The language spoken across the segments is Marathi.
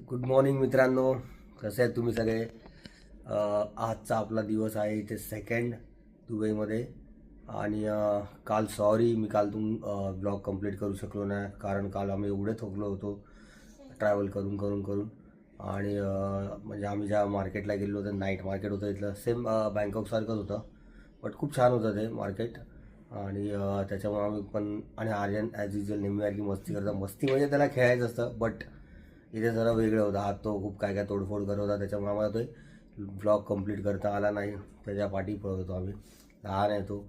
गुड मॉर्निंग मित्रांनो, कसे आहेत तुम्ही सगळे. आजचा आपला दिवस आहे इथे सेकंड दुबईमध्ये. आणि काल सॉरी मी काल ब्लॉग कंप्लीट करू शकलो नाही, कारण काल आम्ही एवढे थकलो होतो ट्रॅव्हल करून करून करून. आणि म्हणजे आम्ही ज्या मार्केटला गेलो होतो, नाईट मार्केट होतं इथलं, सेम बँकॉकसारखंच होतं, बट खूप छान होतं ते मार्केट. आणि त्याच्यामुळे आम्ही पण, आणि आर्यन ॲज युजल नेहमीसारखी मस्ती करता. मस्ती म्हणजे त्याला खेळायचं असतं, बट इथे जरा वेगळं होतं. हात तो खूप काय काय तोडफोड करत होता, त्याच्यामुळे आम्हाला तो ब्लॉग कंप्लीट करता आला नाही. त्याच्या पाठी पळत होतो आम्ही, लहान आहे तो.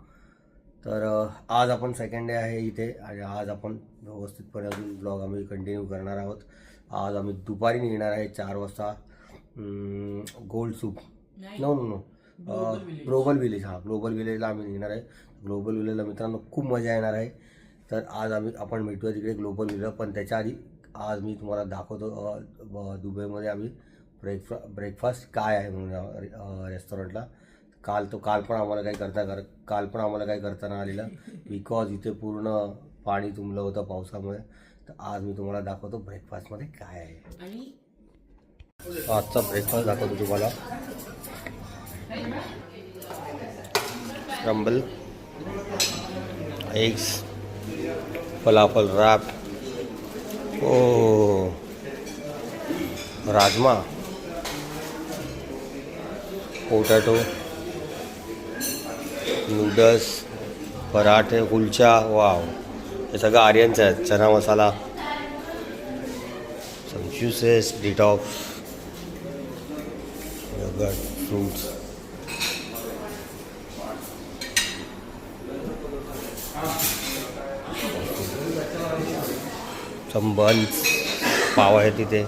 तर आज आपण सेकंड डे आहे इथे, आणि आज आपण व्यवस्थितपणे अजून ब्लॉग आम्ही कंटिन्यू करणार आहोत. आज आम्ही दुपारी निघणार आहे 4 वाजता. Gold souk, no no no global village. हां, ग्लोबल विलेजला आम्ही निघणार आहे. ग्लोबल विलेजला मित्रांनो खूप मजा येणार आहे. तर आज आपण भेटूया तिकडे ग्लोबल विलेज. पण त्याच्या आधी आज मी तुम्हाला दाखवतो दुबईमध्ये आम्ही ब्रेकफास्ट काय आहे म्हणून रेस्टॉरंटला. काल पण आम्हाला काही करता आलेलं, बिकॉज इथे पूर्ण पाणी तुंबलं होतं पावसामुळे. तर आज मी तुम्हाला दाखवतो ब्रेकफास्टमध्ये काय आहे. आणि आजचा ब्रेकफास्ट दाखवतो तुम्हाला. क्रम्बल, एग्स, फलाफल रॅप, ओ राजमा, पोटॅटो, नूडल्स, पराठे, कुलचा. वाव, हे सगळं आर्यनचं आहे. चना मसाला, सम ज्युसेस, डिटॉक्स, योगर्ट, फ्रूट्स. सम बन्स, पाव आहे तिथे,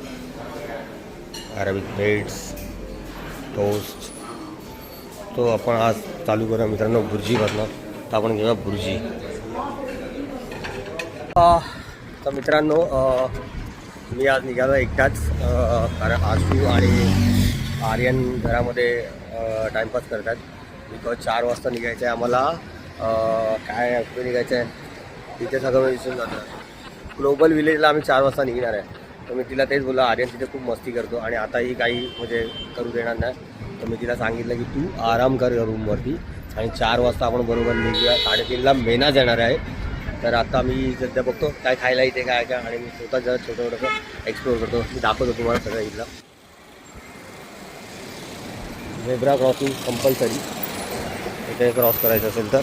अरेबिक ब्रेड्स, टोस्ट. तो आपण आज चालू करूया मित्रांनो भुर्जीपासून. तर आपण घेऊया भुर्जी. तर मित्रांनो, मी आज निघालो एकटाच, कारण आशू आणि आर्यन घरामध्ये टाईमपास करतात. बिकॉज 4 वाजता निघायचं आहे आम्हाला. काय कुठे निघायचं आहे तिथे सगळं विसरून जातं. ग्लोबल विलेजला आम्ही 4 वाजता निघणार आहे. तर मी तिला तेच बोललो, आर्यन तिथे खूप मस्ती करतो आणि आताही काही म्हणजे करू देणार नाही. तर मी तिला सांगितलं की तू आराम कर रूमवरती, आणि 4 वाजता आपण बरोबर निघूया. 3:30ला मेनाच येणार आहे. तर आता मी सध्या बघतो काय खायला इथे काय काय, आणि मी स्वतः जरा छोटं एक्सप्लोर करतो. मी दाखवतो तुम्हाला सगळं इथलं. झेब्रा क्रॉसिंग कंपल्सरी इथे क्रॉस करायचं असेल तर.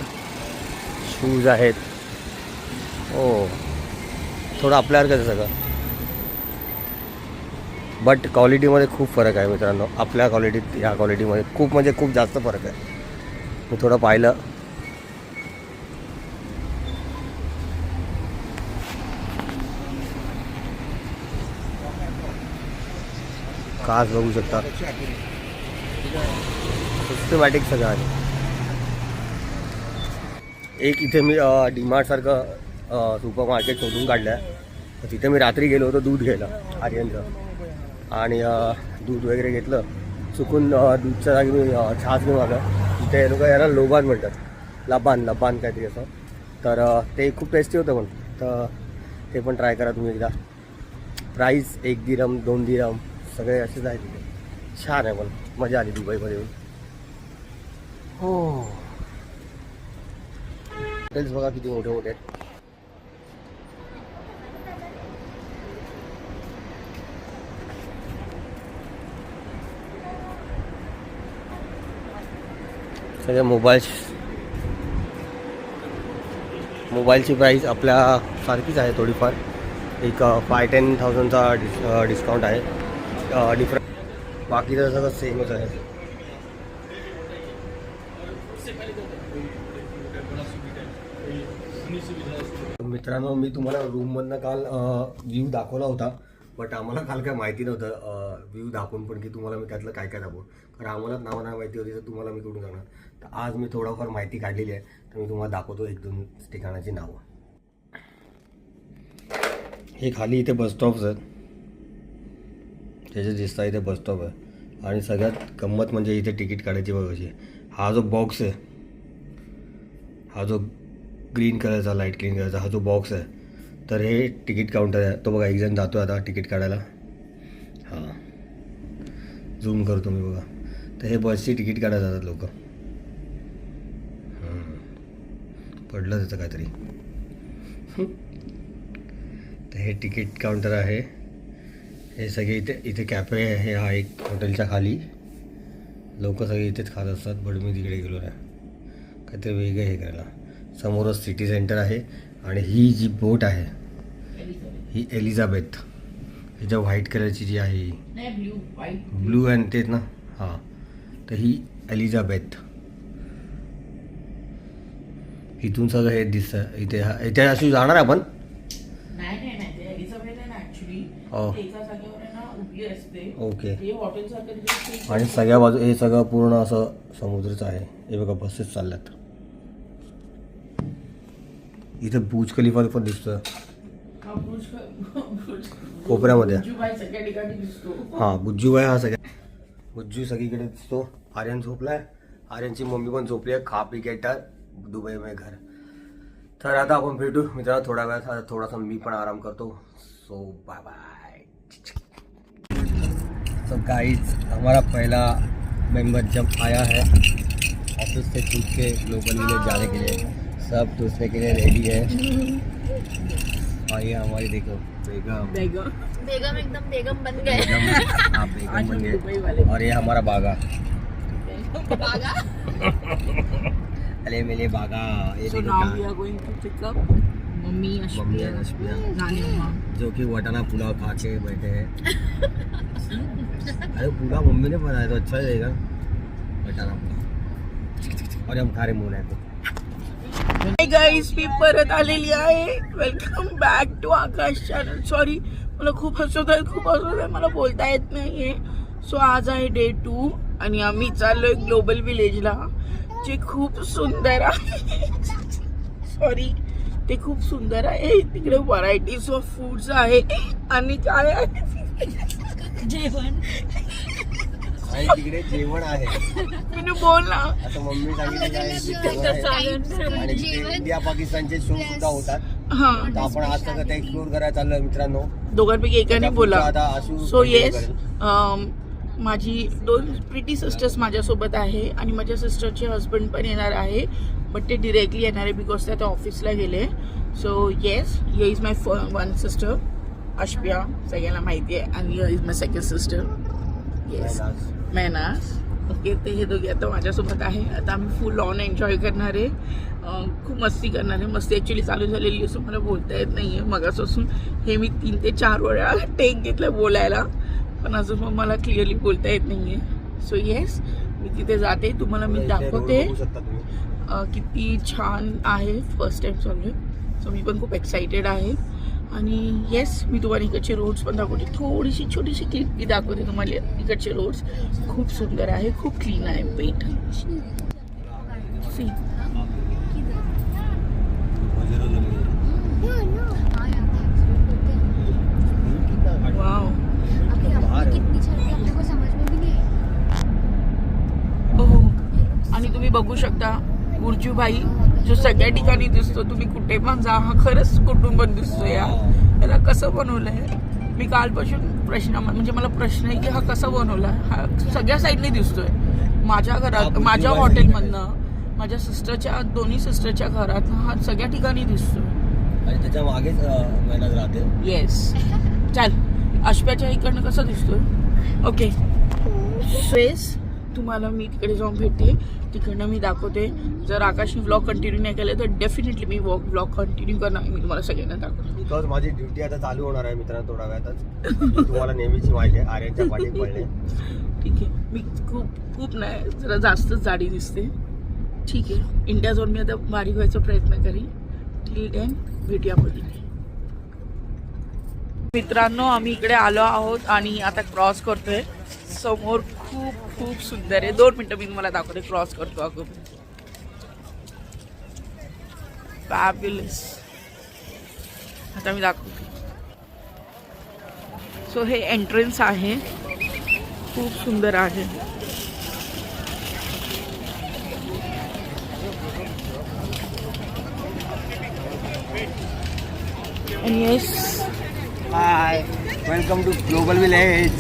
शूज आहेत. हो, थोडं आपल्यासारखंच सगळं, बट क्वालिटीमध्ये खूप फरक आहे मित्रांनो. आपल्या क्वालिटीत ह्या क्वालिटीमध्ये खूप म्हणजे खूप जास्त फरक आहे. मी थोडं पाहिलं. काच बघू शकता, सिस्टमॅटिक सगळं आहे. एक इथे मी डीमार्टसारखं सुपर मार्केट शोधून काढलं आहे. तर तिथे मी रात्री गेलो होतो दूध घ्यायला आर्यनचं, आणि दूध वगैरे घेतलं. चुकून दूधच्या जागी मी छास घेऊन आलं. तिथे लोक याला लोबान म्हणतात, लबान काहीतरी असं. तर ते खूप टेस्टी होतं पण. तर ते पण ट्राय करा तुम्ही एकदा. प्राईस 1 दिरहम 2 दिरहम सगळे असेच आहे तिथे. छान आहे, पण मजा आली दुबईमध्ये येऊन. हो, हॉटेल्स बघा किती मोठे मोठे आहेत. सगळे मोबाईलची प्राईस आपल्यासारखीच आहे थोडीफार. एक 5-10,000चा डिस्काउंट आहे. डिफरंट, बाकीचं सगळं सेमच आहे. मित्रांनो, मी तुम्हाला रूममधनं काल व्ह्यू दाखवला होता, बट आम्हाला काल काय माहिती नव्हतं व्ह्यू दाखवून पण की तुम्हाला मी त्यातलं काय काय दाखवू. कारण आम्हालाच नावं नाही माहिती होती, तर तुम्हाला मी कुठून सांगणार. तर आज मी थोडंफार माहिती काढलेली आहे, तर मी तुम्हाला दाखवतो 1-2 ठिकाणाची नावं. हे खाली इथे बसस्टॉप्स आहेत, त्याचे दिसतं इथे बसस्टॉप आहे. आणि सगळ्यात गंमत म्हणजे इथे तिकीट काढायची बघायची. हा जो बॉक्स आहे, हा जो ग्रीन कलरचा, लाईट ग्रीन कलरचा हा जो बॉक्स आहे, तर हे तिकीट काउंटर आहे. तो बघा, एक जण जातो आता तिकीट काढायला. हां झूम करतो मी बघा. तर हे बसची तिकीट काढायला जातात लोक. पडलं त्याचं काहीतरी. तर हे तिकीट काउंटर आहे. हे सगळे इथे कॅफे आहे. हा एक हॉटेलच्या खाली लोक सगळे इथेच खात असतात. बट मी तिकडे गेलो नाही, काहीतरी वेगळं हे करायला. समोरच सिटी सेंटर आहे. आणि ही जी बोट आहे ही एलिझाबेथ, ह्याच्या व्हाईट कलरची जी आहे, ब्लू अँड तेच ना. हां तर ही एलिझाबेथ. इथून सगळं हे दिसतं. इथे अशी जाणार आपण. ओके. आणि सगळ्या बाजू हे सगळं पूर्ण असं समुद्रच आहे. हे बघा बसेस चालल्यात. इथे बुर्ज खलिफा पण दिसतोय कोपऱ्यामध्ये. हां बुज्जूबाई हा बुज्जू सगळीकडे दिसतो. आर्यन झोपलाय. आर्यनची मम्मी पण झोपली आहे. खा पी गेटर दुबई में घर. तर आता आपण भेटू मित्रांनो थोड्या वेळात. थोडासा मी पण आराम करतो. So bye bye. तो गाइस हमारा पहला मेंबर जब आया है ऑफिस से छूट के ग्लोबल विलेज जाने के लिए. सब दूसरे के लिए रेडी है. और ये हमारी देखो बेगम एकदम बेगम बन गए. हाँ बेगम बन गए. और ये हमारा बागा. अरे मेरे बागा. ये So now we are going to pick up mummy Ashwiya जो कि वटाना पुलाव खा के बैठे हैं. अरे पुलाव मम्मी ने बनाया तो अच्छा रहेगा वटाना पुलाव. और हम खा रहे मुंह को. Hey guys, मी परत आलेली आहे. Welcome back to Akash channel. Sorry मला खूप हसवत आहे मला बोलता येत नाहीये. सो आज आहे डे 2 आणि आम्ही चाललोय ग्लोबल विलेजला, जे खूप सुंदर आहे. सॉरी ते खूप सुंदर आहे. तिकडे व्हरायटीज ऑफ फूड्स आहे आणि काय आहे जेवण. आणि तिकडे जेवण आहे. मी बोल ना. आता मम्मी सांगितलं आणि इंडिया पाकिस्तानचे शो सुद्धा होतात. हा तर आपण आज सगळं ते एक्सप्लोर करायला चाललोय मित्रांनो. दोघांपैकी एकाने बोला. सो येस माझी 2 प्रिटी सिस्टर्स माझ्यासोबत आहे आणि माझ्या सिस्टरचे हस्बंड पण येणार आहे. बट ते डिरेक्टली येणार आहे बिकॉज ते आता ऑफिसला गेले. So yes here is my 1 sister Ashwiya, सगळ्यांना माहिती आहे. आणि here is my second sister yes मैनास. ओके ते हे दोघे आता माझ्यासोबत आहे. आता आम्ही फुल ऑन एन्जॉय करणार आहे. खूप मस्ती करणार आहे. मस्ती ॲक्च्युली चालू झालेली असं मला बोलता येत नाही आहे मगापासून. हे मी 3 ते 4 वेळा टेक घेतलं बोलायला, पण अजून मग मला क्लिअरली बोलता येत नाही आहे. सो येस मी तिथे जाते. तुम्हाला मी दाखवते किती छान आहे. फर्स्ट टाइम चालू आहे. सो मी पण खूप एक्सायटेड आहे. आणि येस मी तुम्हाला इकडचे रोड्स पण दाखवते. थोडीशी छोटीशी क्लिप मी दाखवते तुम्हाला. इकडचे रोड्स खूप सुंदर आहे, खूप क्लीन आहे. पेट वाव. आणि तुम्ही बघू शकता गुरजूबाई जो सगळ्या ठिकाणी दिसतो. तुम्ही कुठे पण जा, हा खरंच कुटुंब दिसतो. याला कसं बनवलंय. मी कालपासून म्हणजे मला प्रश्न आहे की हा कसा बनवला. हा सगळ्या साईडने दिसतोय. माझ्या घरात, माझ्या हॉटेलमधनं, माझ्या सिस्टरच्या, दोन्ही सिस्टरच्या घरात हा सगळ्या ठिकाणी दिसतोय. आणि त्याच्या मागेच मेहनत राहते. येस चल अश्व्याच्या इकडनं कसं दिसतोय. ओके फेस तुम्हाला मी तिकडे जाऊन भेटते. तिकडनं मी दाखवते. जर आकाशने व्लॉग कंटिन्यू नाही केलं तर डेफिनेटली मी व्लॉग कंटिन्यू करणार. मी तुम्हाला सगळ्यांना दाखवतो. बिकॉज माझी ड्युटी आता चालू होणार आहे मित्रांनो थोड्या वेळातच. तुम्हाला नेहमीची माहिती आहे आर्यनच्या पाठी पडले. ठीक आहे. मी खूप नाही जरा जास्तच जाडी दिसते. ठीक आहे. इंडिया झोन मी आता बारीक व्हायचा प्रयत्न करीन. टिल देन भेटूया पुढे. मित्रांनो आम्ही इकडे आलो आहोत आणि आता क्रॉस करतोय. समोर खूप सुंदर आहे. 2 मिनिटं मी तुम्हाला दाखवते. क्रॉस करतो अगं. फॅब्युलस. आता मी दाखवते. सो हे एंट्रन्स आहे. खूप सुंदर आहे. And yes, hi. Welcome to global village.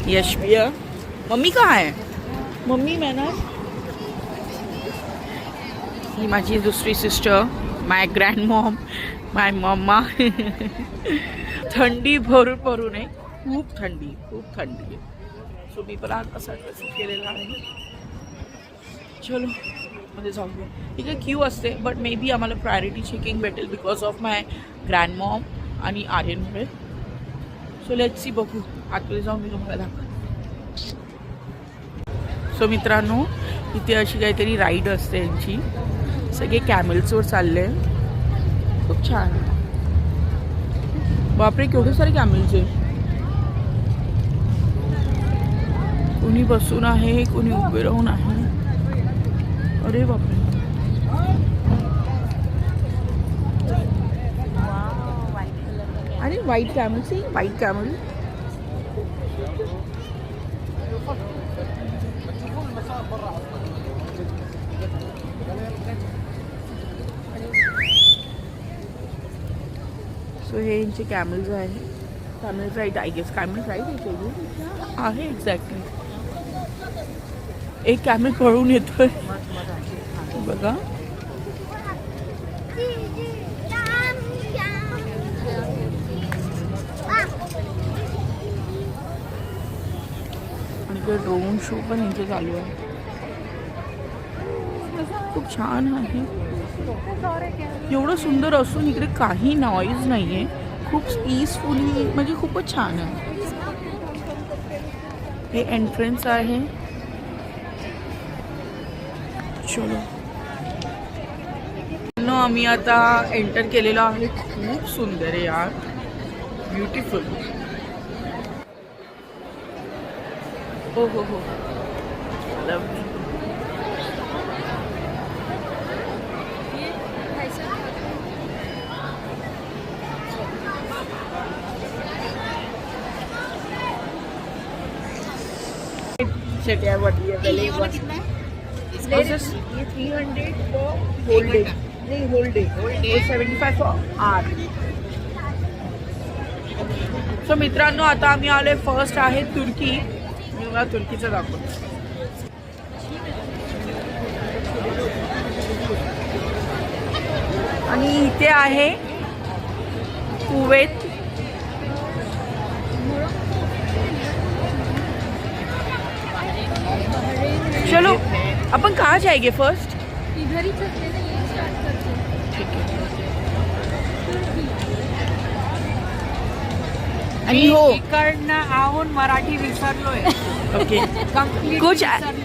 Yash भैया. मम्मी कहाँ आहे? मम्मी मैंने ही माझी दुसरी sister, my grand mom, my mama. थंडी भरून आहे, खूप थंडी आहे. सो मी पण आज असा ड्रेस केलेला आहे. चलो मध्ये जाऊया. ठीक आहे, क्यू असते बट मे बी आम्हाला प्रायोरिटी चेकिंग भेटेल because of my grand Maugham आणि आर्यनमुळे. सो लेट्स सी, बघू आतमध्ये जाऊन मी तुम्हाला दाखवते. सो मित्रांनो, इथे अशी काहीतरी राईड असते यांची. सगळे कॅमेल्सवर चालले, खूप छान. बापरे, केवढे सारे कॅमेल्स आहे. कोणी बसून आहे, कोणी उभे राहून आहे. अरे बापरे. अरे white camel, white camel. So हे यांचे कॅमल्स आहे. Camels ride I guess. Camels ride आहे एक्झॅक्टली. एक कॅमेल पळून येतोय बघा. आणि ते ड्रोन शो पण यांचे चालू आहे. खूप छान आहे. एवढं सुंदर असून इकडे काही नॉईज नाही आहे. खूप पीसफुली, म्हणजे खूपच छान आहे. हे एंट्रन्स आहे. चलो आम्ही आता एंटर केलेलो आहे. खूप सुंदर आहे यार, ब्युटिफुल. हो हो हो, लवली. ये 300 for whole day. नहीं, whole day. 75 for hour. So मित्रांनो, आता आम्ही आलोय. फर्स्ट आहे तुर्की. मी मला तुर्कीचं दाखवतो. आणि इथे आहे कुवेत. चलो अपन कहाँ जाएंगे फर्स्ट? इधर ही चलते ना, ये स्टार्ट करते हैं. ठीक है. आणि हो, इकडनं आहून मराठी विसरलोय. ओके.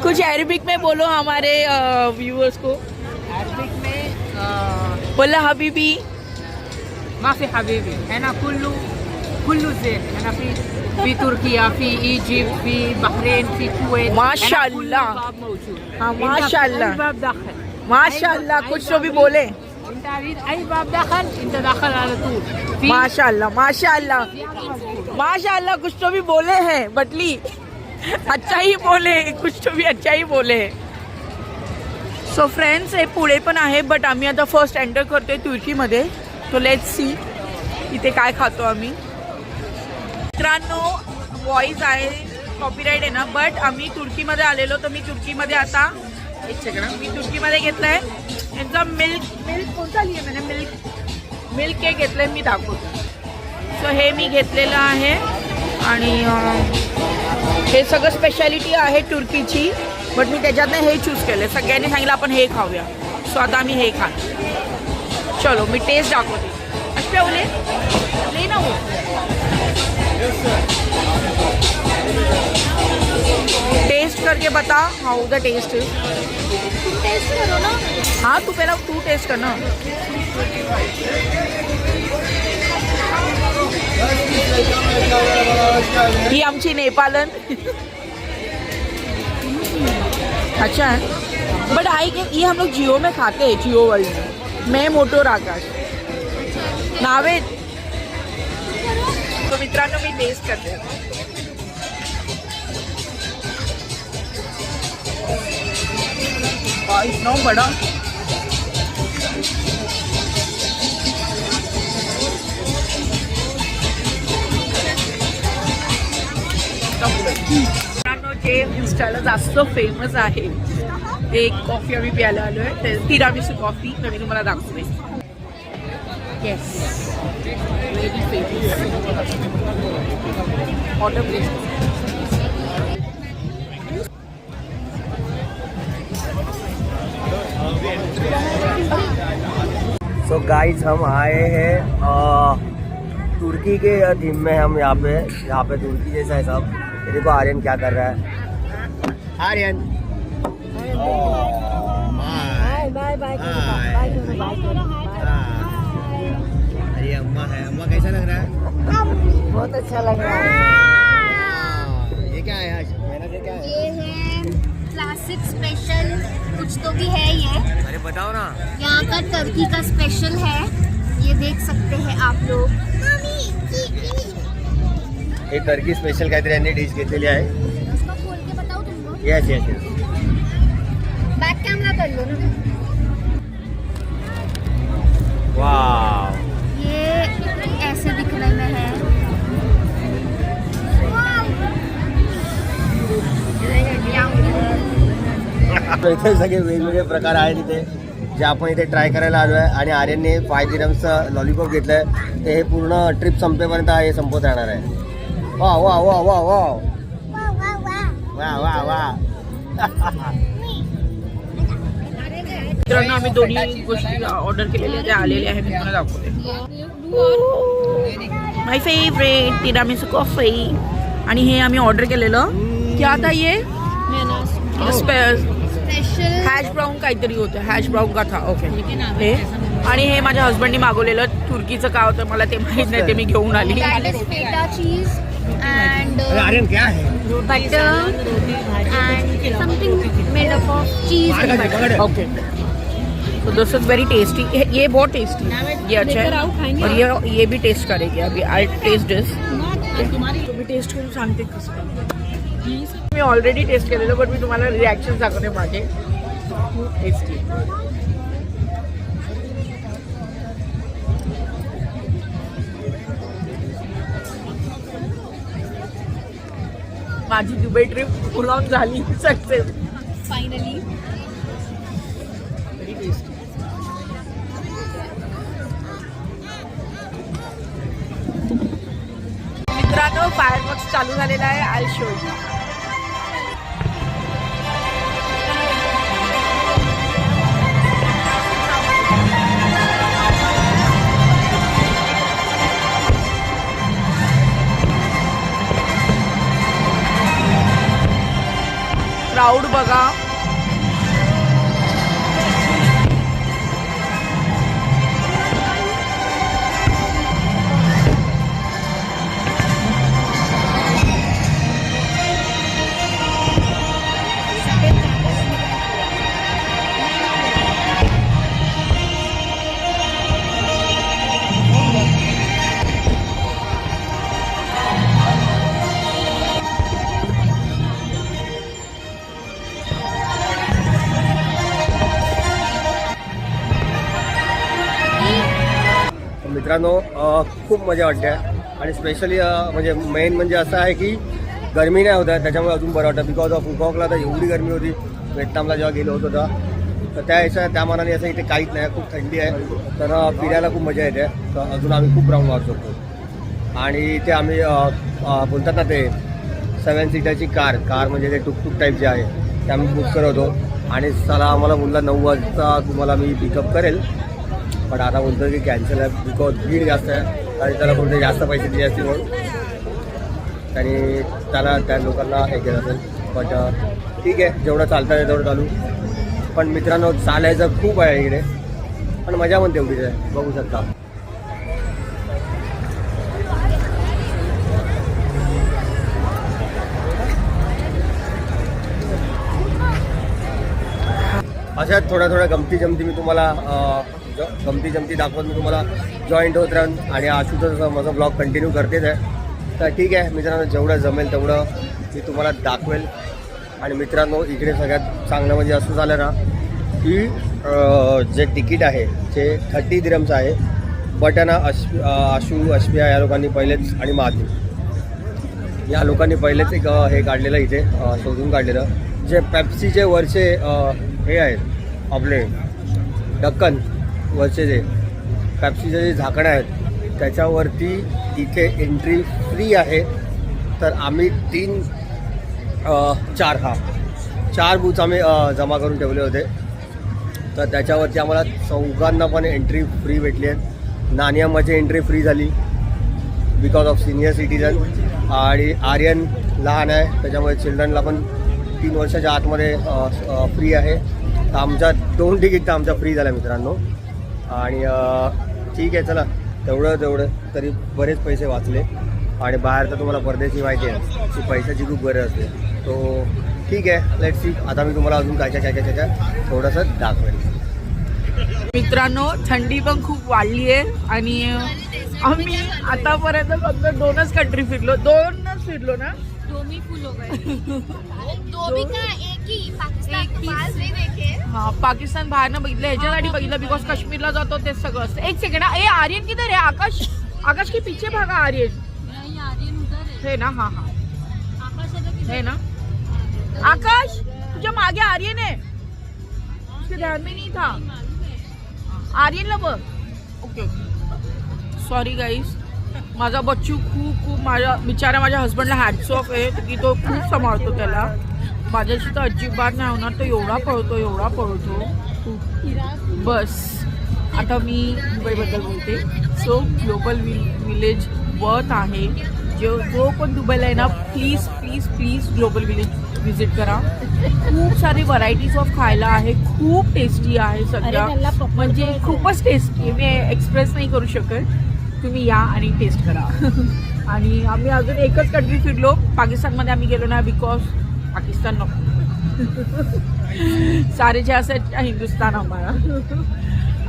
कुछ अरबिक में बोलो हमारे व्यूअर्स को. अरबिक में बोला हबीबी, माफी हबीबी है ना. कुल्लू से है ना. في تركيا, في ايجيبت, في بحرين, في كويت. ما شاء الله. हाँ माशाल्लाह, باب داخل माशाल्लाह. कुछ तो भी बोले. انت اريد اي باب داخل انت داخل على طول. في माशाल्लाह माशाल्लाह माशाल्लाह. कुछ तो भी बोले हैं बटली. अच्छा ही बोले, कुछ तो भी अच्छा ही बोले. सो फ्रेंड्स, हे पुढे पण आहे बट आम्ही आता फर्स्ट एंटर करतोय तुर्कीमध्ये. तो लेट्स सी इथे काय खातो आम्ही. मित्रांनो, वॉइस आहे, कॉपीराईट आहे ना. बट आम्ही तुर्कीमध्ये आलेलो, तर मी तुर्कीमध्ये आता एक सेकंड, मी तुर्कीमध्ये घेतलाय यांचा मिल्क कोणता लिहिलं म्हणजे मिल्क केक घेतलंय. मी दाखवतो. सो हे मी घेतलेलं आहे. आणि हे सगळं स्पेशालिटी आहे तुर्कीची. बट मी त्याच्यातनं हे चूज केलं. सगळ्यांनी सांगितलं आपण हे खाऊया. सो आता आम्ही हे खा. चलो मी टेस्ट दाखवते. अच्छा बोले ले ना हो. टेस्ट करके बता हाउ द टेस्ट इज. टेस्ट करो ना. हाँ तू पहला तू टेस्ट करना. ही आमची नेपालन. अच्छा है बट आई ये हम लोग जियो में खाते हैं, जियो वर्ल्ड में. मैं मोटोर आकाश नावे. तो मित्रांनो मी टेस्ट करते हैं. इतना बड़ा जे इन्स्टाला जास्त फेमस आहे ते एक कॉफी आम्ही प्यायला आलो आहे, ते तिरामिसू कॉफी. तर मी तुम्हाला दाखवते. Yes, very famous order place. So guys हम आए हैं तुर्की के थीम में. हम यहाँ पे तुर्की जैसा है सब. ये देखो आर्यन क्या कर रहा है. आर्यन बाय बाय अरे अम्मा है. अम्मा कैसा लग रहा है? बहुत अच्छा लग रहा है. ये क्या है आज? मेहनत ये क्या है? ये है क्लासिक स्पेशल, कुछ तो भी है ये. अरे बताओ ना. यहाँ का टर्की का स्पेशल है, ये देख सकते हैं आप लोग. हे टर्की स्पेशल काहीतरी यांनी डिश घेतलेली आहे. उसको खोल के बताओ तुमको. Yes yes yes. Back camera कर लो ना. वाव. ये ऐसे दिखने में है. इथे सगळे वेगवेगळे प्रकार आहेत इथे जे आपण इथे ट्राय करायला आलो आहे. आणि आर्यनने 5 दिरम्सचं लॉलीपॉप घेतलंय. ते हे पूर्ण ट्रिप संपेपर्यंत हे संपत राहणार आहे. वा वा वा वा वा वा वा वा. मित्रांनो आम्ही दोन्ही गोष्टी ऑर्डर केलेल्या त्या आलेल्या आहे. मी तुम्हाला दाखवते. माय फेवरेट तिरामिसू कॉफी. आणि हे आम्ही ऑर्डर केलेलं क्या था ये स्पेशल हॅश ब्राऊन काहीतरी होतं. हॅश ब्राऊन का था. ओके. हे आणि हे माझ्या हस्बंडनी मागवलेलं. तुर्कीचं काय होतं मला ते माहीत नाही, ते मी घेऊन आली. फेटा चीज and आर्यन क्या है? butter and something made up of cheese and butter. Okay. तो दिस इज वेरी टेस्टी. ये बहुत टेस्टी, ये अच्छा है. और ये भी टेस्ट करेगी अभी. आई टेस्ट दिस. तुम्ही टेस्ट करून सांगते कसं. मी ऑलरेडी टेस्ट केलेलं, बट मी तुम्हाला रिॲक्शन दाखवते माझे. खूप टेस्टी. माझी दुबई ट्रिप पूर्ण झाली सक्सेस Finally. Very tasty. मित्रांनो फायरवर्क्स चालू झालेला आहे. I show you. क्राऊड बघा. मित्रांनो खूप मजा वाटते. आणि स्पेशली म्हणजे मेन म्हणजे असं आहे की गरमी नाही होत आहे, त्याच्यामुळे अजून बरं वाटतं. बिकॉज ऑफ फुकॉकला तर एवढी गरमी होती व्हिएतनामला जेव्हा गेलो होतो तर त्या मानाने असं इथे काहीच नाही. खूप थंडी आहे, तर फिरायला खूप मजा येते. तर अजून आम्ही खूप राऊंड मारू शकतो. आणि इथे आम्ही बोलतात ना ते 7 सीटरची कार म्हणजे ते टुकटुक टाईप जे आहे ते आम्ही बुक करत होतो. आणि चला आम्हाला बोलला 9 वाजता तुम्हाला मी पिकअप करेल, पण आता बोलतो की कॅन्सल आहे बिकॉज भीड जास्त आहे. आणि त्याला बोलतो जास्त पैसे दिले असतील म्हणून आणि त्याला त्या लोकांना हे केलं असेल. बट ठीक आहे, जेवढं चालतं आहे तेवढं चालू. पण मित्रांनो चालायचं खूप आहे इकडे, पण मजा पण तेवढीच आहे. बघू शकता. अशा थोड्या गमती जमती मी तुम्हाला गमती जमती दाखवत मी तुम्हाला जॉईंट होत राहून. आणि आशूचं माझा ब्लॉग कंटिन्यू करतेच आहे. तर ठीक आहे मित्रांनो, जेवढं जमेल तेवढं मी तुम्हाला दाखवेल. आणि मित्रांनो इकडे सगळ्यात चांगलं म्हणजे असं झालं ना की जे तिकीट आहे ते 30 दिरम्स आहे. बट ना आशू अश्मिया या लोकांनी पहिलेच आणि माधू या लोकांनी पहिलेच एक हे काढलेलं इथे शोधून काढलेलं, जे पेप्सीचे वरचे हे आहेत आपले ढक्कन वरचे जे पेप्सीचे जे झाकणं आहेत त्याच्यावरती इथे एंट्री फ्री आहे. तर आम्ही 4 बूथ आम्ही जमा करून ठेवले होते. तर त्याच्यावरती आम्हाला चौघांना पण एंट्री फ्री भेटली आहे. नानियामध्ये एंट्री फ्री झाली बिकॉज ऑफ सिनियर सिटीजन, आणि आर्यन लहान आहे त्याच्यामुळे चिल्ड्रनला पण 3 वर्षाच्या आतमध्ये फ्री आहे. तर आमच्या 2 तिकीट तर आमच्या फ्री झाल्या मित्रांनो. आणि ठीक आहे, चला तेवढं तरी बरेच पैसे वाचले. आणि बाहेर तर तुम्हाला परदेशी माहिती आहे की पैशाची खूप गरज असते. तो ठीक आहे, लेट्स सी. आता मी तुम्हाला अजून काय थोडंसं दाखवेल. मित्रांनो, थंडी पण खूप वाढली आहे आणि आम्ही आतापर्यंत फक्त 2च कंट्री फिरलो. 2च फिरलो ना. डोमी फुल हो गए. दो भी का एक ही पाकिस्तान के पास नहीं देखे. हा, पाकिस्तान बाहेर ना बघितलं, ह्याच्यासाठी बघितलं बिकॉज काश्मीरला जातो ते सगळं असतं. एक सेकंड, ए आर्यन किधर है? आकाश के पीछे भागा आर्यन. नहीं, आर्यन उधर है. है ना? हाँ आकाश है है ना. आकाश तुझ्या मागे आर्यन आहे, उसके ध्यान में नहीं था. आर्यनला बघ. ओके सॉरी गाईज, माझा बच्चू खूप माझ्या हस्बंडला हॅट्स ऑफ आहे की तो खूप सांभाळतो त्याला. माझ्याशी तर अजिबात नाही होणार. तो एवढा पळतो बस. आता मी दुबईबद्दल बोलते. सो ग्लोबल विलेज वर्थ आहे. जो पण दुबईला आहे ना, प्लीज ग्लोबल विलेज विजिट करा. खूप सारी व्हरायटीज ऑफ खायला आहे, खूप टेस्टी आहे सध्या, म्हणजे खूपच टेस्टी. मी एक्सप्रेस नाही करू शकत. तुम्ही या आणि टेस्ट करा. आणि आम्ही अजून एकच कंट्री फिरलो. पाकिस्तानमध्ये आम्ही गेलो नाही बिकॉज पाकिस्तान नको. सारे जे असेल हिंदुस्तान आम्हाला.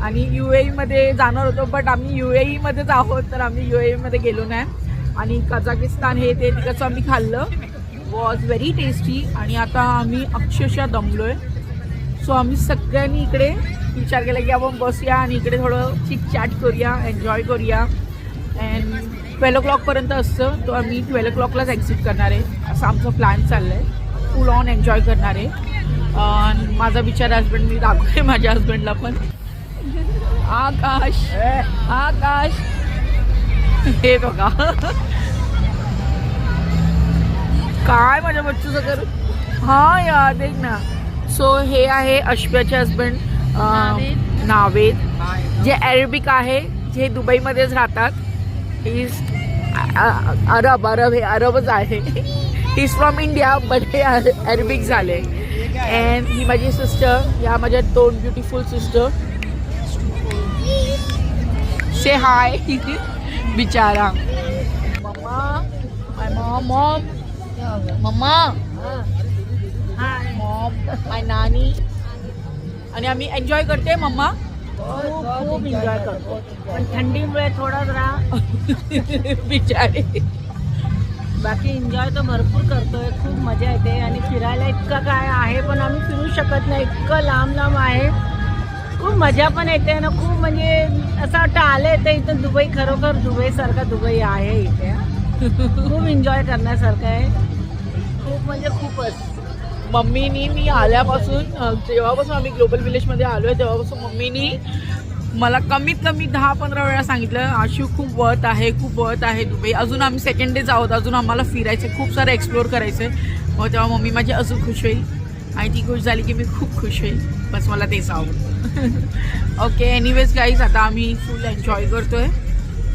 आणि UAE मध्ये जाणार होतो, बट आम्ही UAE मध्येच आहोत, तर आम्ही UAE मध्ये गेलो नाही. आणि कझाकिस्तान हे ते तिकडचं आम्ही खाल्लं, वॉज व्हेरी टेस्टी. आणि आता आम्ही अक्षरशः दमलोय. सो आम्ही सगळ्यांनी इकडे विचार केला की आपण बसूया आणि इकडे थोडं चिट चॅट करूया, एन्जॉय करूया. अँड 12 o'clockपर्यंत असतं, तो आम्ही 12 o'clockलाच एक्झिट करणार आहे असं आमचं प्लॅन चाललं आहे. फुल ऑन एन्जॉय करणार आहे. माझा विचार हस्बंड मी दाखवते माझ्या हस्बंडला पण. आकाश हे बघा काय माझ्या बच्चूचं करू. हा यार देख ना. सो हे आहे अश्व्याचे हस्बंड नावेद, जे अरेबिक आहे, जे दुबईमध्येच राहतात. इज अरब हे अरबच आहे. He is from India but हे अरेबिक झाले. अँड ही माझी सिस्टर, या माझ्या 2 ब्युटिफुल सिस्टर. से हाय बिचारा. मम्मा मॉम माय नानी. आणि आम्ही एन्जॉय करते. मम्मा खूप एन्जॉय करतो, पण थंडीमुळे थोडा जरा बिचारे. बाकी एन्जॉय तर भरपूर करतोय, खूप मजा येते. आणि फिरायला इतकं काय आहे पण आम्ही फिरू शकत नाही, इतकं लांब आहे. खूप मजा पण येते ना, खूप म्हणजे असं वाटतं आलं येतं इथं. दुबई खरोखर दुबईसारखा दुबई आहे इथे. खूप एन्जॉय करण्यासारखं आहे, खूप म्हणजे खूपच. मम्मीनी मी आल्यापासून, जेव्हापासून आम्ही ग्लोबल विलेजमध्ये आलो आहे तेव्हापासून मम्मीनी मला कमीत कमी 10-15 वेळा सांगितलं, आशू खूप वर्थ आहे दुबई. अजून आम्ही सेकंड डेज आहोत, अजून आम्हाला फिरायचं, खूप सारं एक्सप्लोअर करायचं आहे. मग तेव्हा मम्मी माझी अजून खुश होईल आणि ती खुश झाली की मी खूप खुश होईल. बस मला तेच आवडतं. ओके, एनिवेज गाईज, आता आम्ही फुल एन्जॉय करतोय.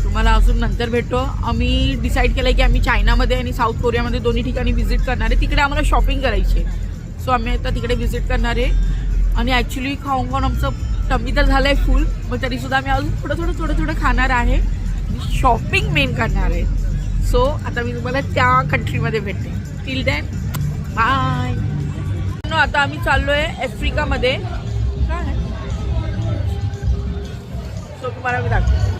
तुम्हाला अजून नंतर भेटतो. आम्ही डिसाईड केलं आहे की आम्ही चायनामध्ये आणि साऊथ कोरियामध्ये दोन्ही ठिकाणी व्हिजिट करणार आहे. तिकडे आम्हाला शॉपिंग करायची आहे. सो आम्ही आता तिकडे व्हिजिट करणार आहे. आणि ॲक्च्युली खाऊन आमचं टमी तर झालं आहे फुल, मग तरीसुद्धा आम्ही अजून थोडं खाणार आहे. शॉपिंग मेन करणार आहे. सो आता मी तुम्हाला त्या कंट्रीमध्ये भेटते. Till then bye. आता आम्ही चाललो आहे आफ्रिकामध्ये. सो तुम्हाला मी दाखवते.